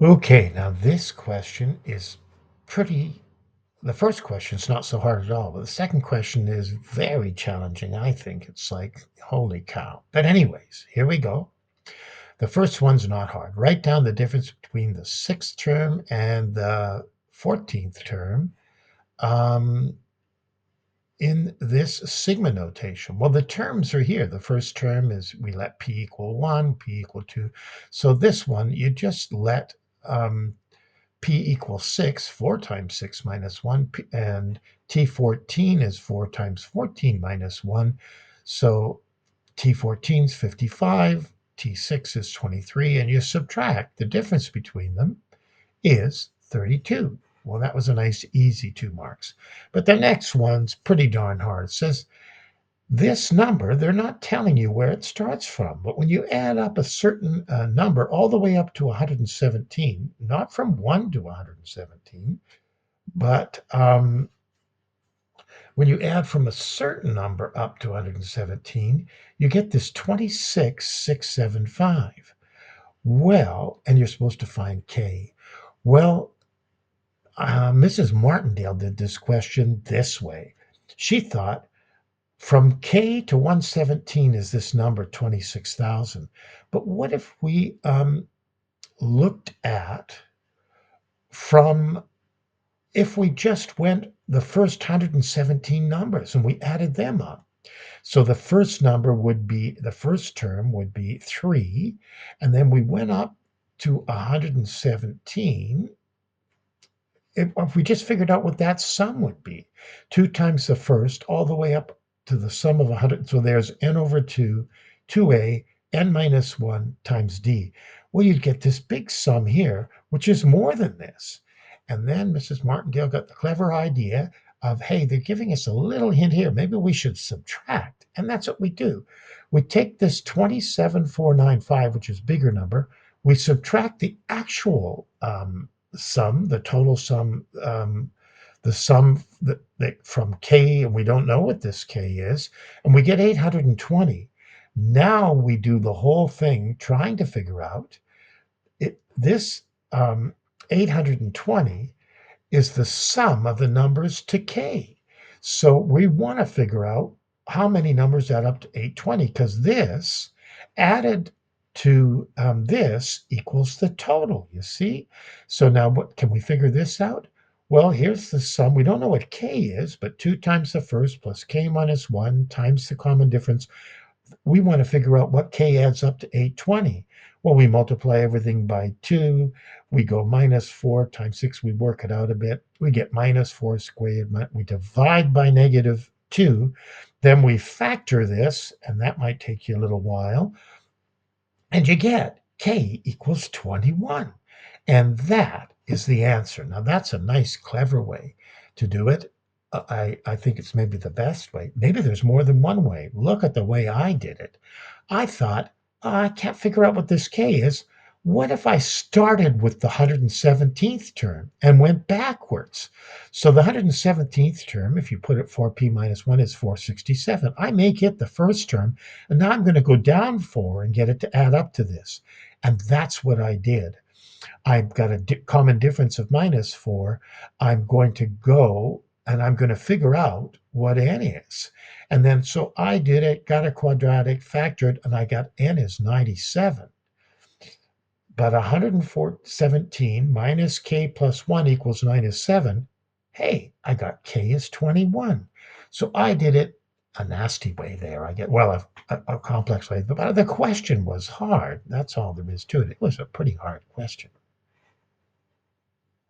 Okay, now this question is pretty the first question is not so hard at all, but the second question is very challenging, I think. It's like, holy cow. But anyways, here we go. The first one's not hard. Write down the difference between the sixth term and the 14th term um, in this sigma notation. Well, the terms are here. The first term is we let p equal 1, p equal 2. So this one, you just let um, p equals 6, 4 times 6 minus 1, and t14 is 4 times 14 minus 1. So t14 is 55, t6 is 23, and you subtract. The difference between them is 32. Well, that was a nice, easy 2 marks. But the next one's pretty darn hard. It says, this number, they're not telling you where it starts from, but when you add up a certain number all the way up to 117, not from 1 to 117, but when you add from a certain number up to 117, you get this 26,675. Well, and you're supposed to find k. Well, Mrs. Martindale did this question this way. She thought from K to 117 is this number 26,000. But what if we looked at from if we just went the first 117 numbers and we added them up? So the first number would be the first term would be 3, and then we went up to 117. If we just figured out what that sum would be, 2 times the first all the way up to the sum of 100. So there's n over 2, 2a, n minus 1 times d. Well, you'd get this big sum here, which is more than this. And then Mrs. Martindale got the clever idea of, hey, they're giving us a little hint here. Maybe we should subtract. And that's what we do. We take this 27,495, which is bigger number, we subtract the actual sum, the total sum, the sum that from k, and we don't know what this k is, and we get 820. Now we do the whole thing trying to figure out this 820 is the sum of the numbers to k. So we want to figure out how many numbers add up to 820 because this added to this equals the total, you see? So now what can we figure this out? Well, here's the sum. We don't know what k is, but 2 times the first plus k minus 1 times the common difference. We want to figure out what k adds up to 820. Well, we multiply everything by 2. We go minus 4 times 6. We work it out a bit. We get minus 4 squared. We divide by negative 2. Then we factor this, and that might take you a little while. And you get k equals 21. And that is the answer. Now, that's a nice, clever way to do it. I think it's maybe the best way. Maybe there's more than one way. Look at the way I did it. I thought, I can't figure out what this k is. What if I started with the 117th term and went backwards? So the 117th term, if you put it 4p minus 1, is 467. I may get the first term, and now I'm going to go down 4 and get it to add up to this. And that's what I did. I've got a common difference of minus 4. I'm going to go and I'm going to figure out what n is. And then so I did it, got a quadratic, factored, and I got n is 97. But 117 minus k plus 1 equals 97. Hey, I got k is 21. So I did it a nasty way there. I get, well, a complex way. But the question was hard. That's all there is to it. It was a pretty hard question.